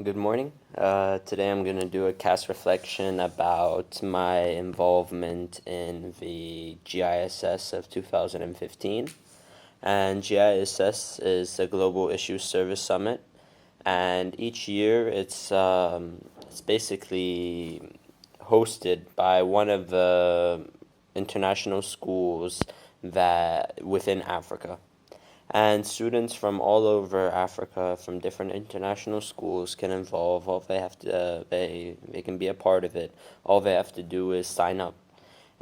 Good morning. Today I'm going to do a cast reflection about my involvement in the GISS of 2015. And GISS is the Global Issues Service Summit. And each year it's basically hosted by one of the international schools that within Africa. And students from all over Africa, from different international schools, can involve. All they have to, they can be a part of it. All they have to do is sign up,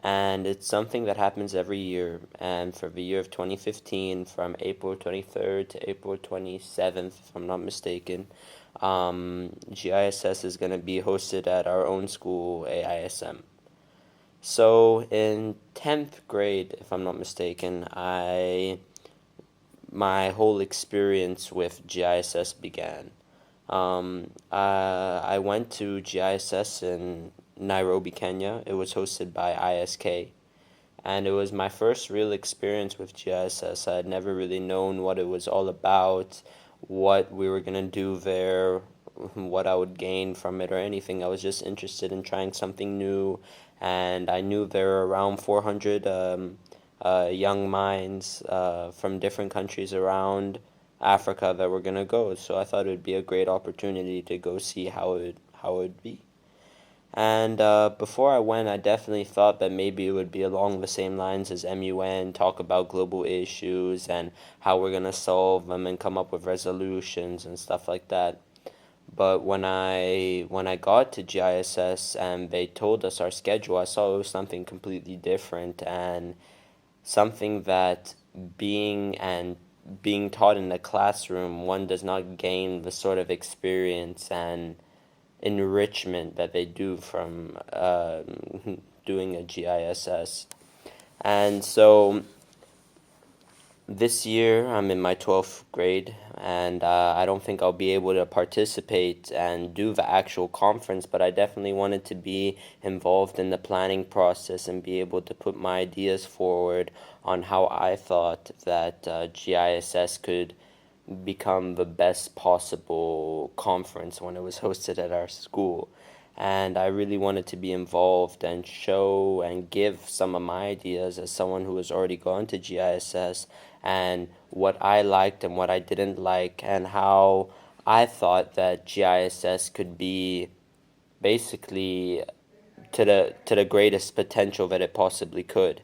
and it's something that happens every year. And for the year of 2015, from April 23rd to April 27th, if I'm not mistaken, GISS is going to be hosted at our own school, AISM. So in 10th grade, if I'm not mistaken, I my whole experience with GISS began. I went to GISS in Nairobi, Kenya. It was hosted by ISK, and it was my first real experience with GISS. I had never really known what it was all about, what we were going to do there, what I would gain from it, or anything. I was just interested in trying something new, and I knew there were around 400 young minds from different countries around Africa that were going to go. So I thought it would be a great opportunity to go see how it would be. And before I went, I definitely thought that maybe it would be along the same lines as MUN, talk about global issues and how we're going to solve them and come up with resolutions and stuff like that. But when I got to GISS and they told us our schedule, I saw it was something completely different and something that being and being taught in the classroom, one does not gain the sort of experience and enrichment that they do from doing a GISS. And so this year I'm in my 12th grade, and I don't think I'll be able to participate and do the actual conference, but I definitely wanted to be involved in the planning process and be able to put my ideas forward on how I thought that GISS could become the best possible conference when it was hosted at our school. And I really wanted to be involved and show and give some of my ideas as someone who has already gone to GISS, and what I liked and what I didn't like, and how I thought that GISS could be basically to the greatest potential that it possibly could.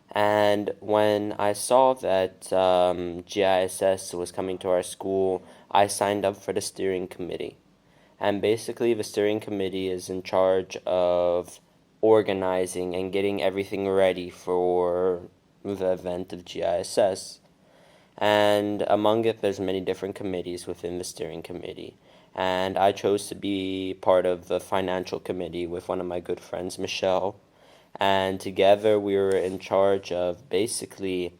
And when I saw that GISS was coming to our school, I signed up for the steering committee. And basically, the steering committee is in charge of organizing and getting everything ready for the event of GISS. And among it, there's many different committees within the steering committee. And I chose to be part of the financial committee with one of my good friends, Michelle. And together we were in charge of basically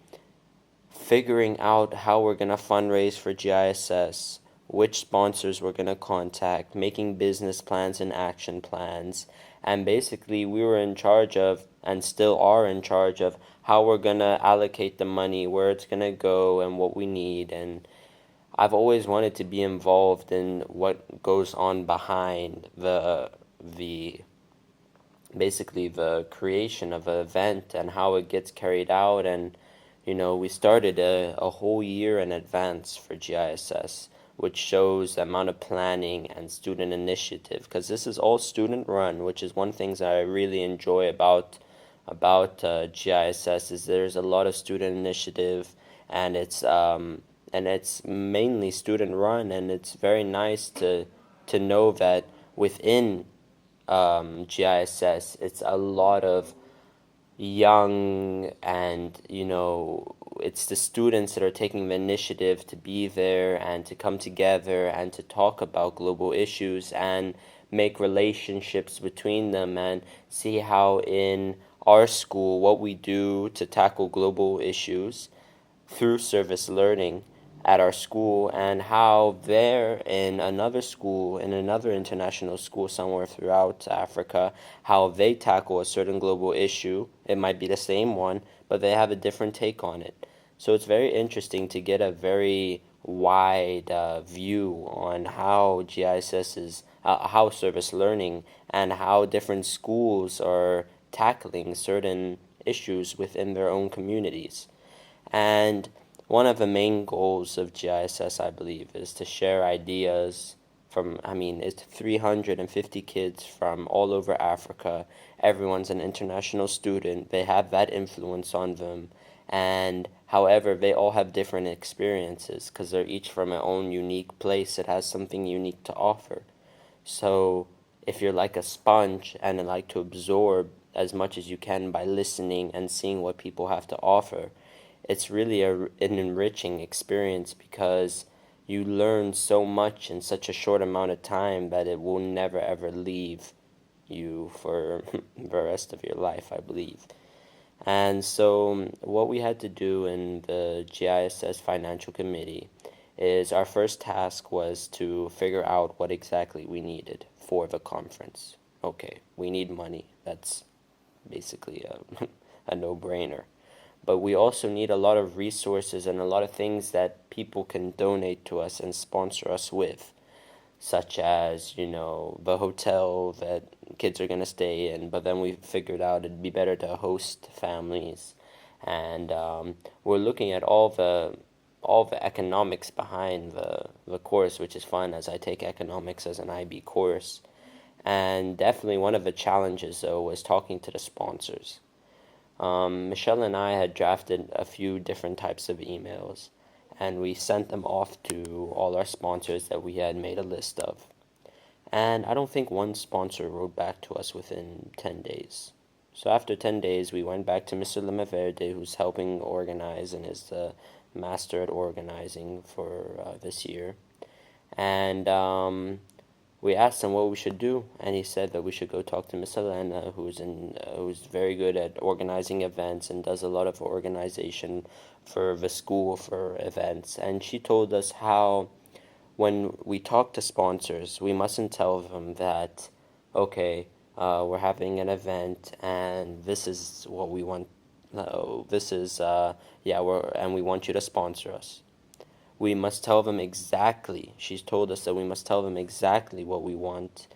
figuring out how we're going to fundraise for GISS, which sponsors we're going to contact, making business plans and action plans. And basically, we were in charge of, and still are in charge of, how we're going to allocate the money, where it's going to go, and what we need. And I've always wanted to be involved in what goes on behind the basically the creation of an event and how it gets carried out. And we started a whole year in advance for GISS, which shows the amount of planning and student initiative, because this is all student run, which is one thing that I really enjoy about GISS, is there's a lot of student initiative, and it's mainly student run, and it's very nice to know that within GISS, it's a lot of young, and it's the students that are taking the initiative to be there and to come together and to talk about global issues and make relationships between them, and see how in our school what we do to tackle global issues through service learning at our school, and how there in another school, in another international school somewhere throughout Africa, how they tackle a certain global issue. It might be the same one, but they have a different take on it. So it's very interesting to get a very wide view on how GISS is, how service learning and how different schools are tackling certain issues within their own communities. And one of the main goals of GISS, I believe, is to share ideas from, I mean, it's 350 kids from all over Africa. Everyone's an international student. They have that influence on them. And however, they all have different experiences because they're each from their own unique place. It has something unique to offer. So if you're like a sponge and like to absorb as much as you can by listening and seeing what people have to offer, it's really an enriching experience because you learn so much in such a short amount of time that it will never ever leave you for the rest of your life, I believe. And so, what we had to do in the GISS Financial Committee is our first task was to figure out what exactly we needed for the conference. Okay, we need money. That's basically a no brainer. But we also need a lot of resources and a lot of things that people can donate to us and sponsor us with, such as, the hotel that kids are going to stay in. But then we figured out it'd be better to host families. And we're looking at all the economics behind the course, which is fun as I take economics as an IB course. And definitely one of the challenges, though, was talking to the sponsors. Michelle and I had drafted a few different types of emails, and we sent them off to all our sponsors that we had made a list of. And I don't think one sponsor wrote back to us within 10 days. So after 10 days, we went back to Mr. Limaverde, who's helping organize and is the master at organizing for this year. And we asked him what we should do, and he said that we should go talk to Miss Elena, who's very good at organizing events and does a lot of organization for the school for events. And she told us how when we talk to sponsors, we mustn't tell them that, okay, we're having an event and this is what we want. This is yeah, and we want you to sponsor us. We must tell them exactly. She's told us that we must tell them exactly what we want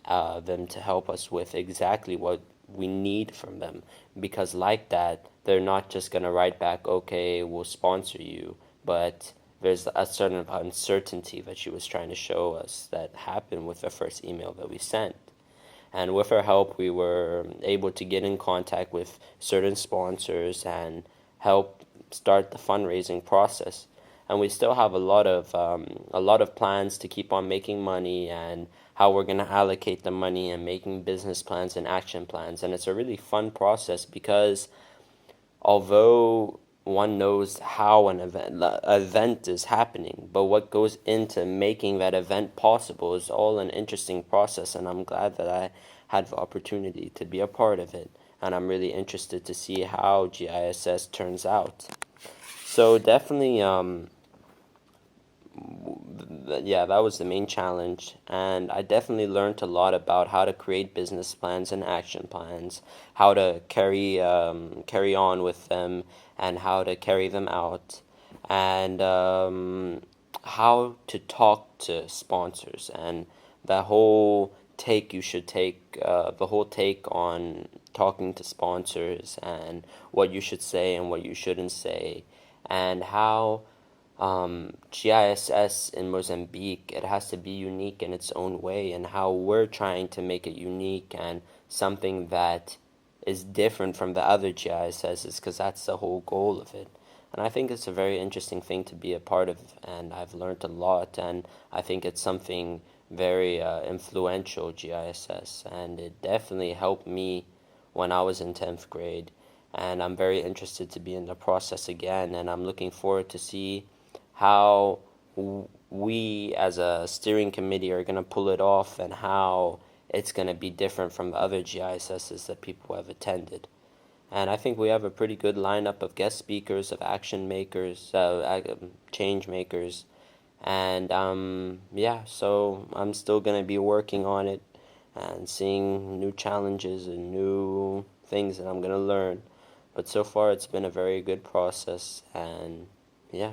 them to help us with, exactly what we need from them. Because, like that, they're not just going to write back, okay, we'll sponsor you, but there's a certain uncertainty that she was trying to show us that happened with the first email that we sent. And with her help, we were able to get in contact with certain sponsors and help start the fundraising process. And we still have a lot of plans to keep on making money and how we're going to allocate the money and making business plans and action plans. And it's a really fun process because although one knows how an event is happening, but what goes into making that event possible is all an interesting process, and I'm glad that I had the opportunity to be a part of it, and I'm really interested to see how GISS turns out. So definitely, yeah, that was the main challenge, and I definitely learned a lot about how to create business plans and action plans, how to carry on with them, and how to carry them out, and how to talk to sponsors, and the whole take you should take, the whole take on talking to sponsors, and what you should say and what you shouldn't say, and how GISS in Mozambique, it has to be unique in its own way, and how we're trying to make it unique and something that is different from the other GISSs, because that's the whole goal of it. And I think it's a very interesting thing to be a part of, and I've learned a lot, and I think it's something very influential, GISS, and it definitely helped me when I was in 10th grade. And I'm very interested to be in the process again, and I'm looking forward to see how we as a steering committee are going to pull it off and how it's going to be different from the other GISSs that people have attended. And I think we have a pretty good lineup of guest speakers, of action makers, change makers. And yeah, so I'm still going to be working on it and seeing new challenges and new things that I'm going to learn. But so far, it's been a very good process, and yeah.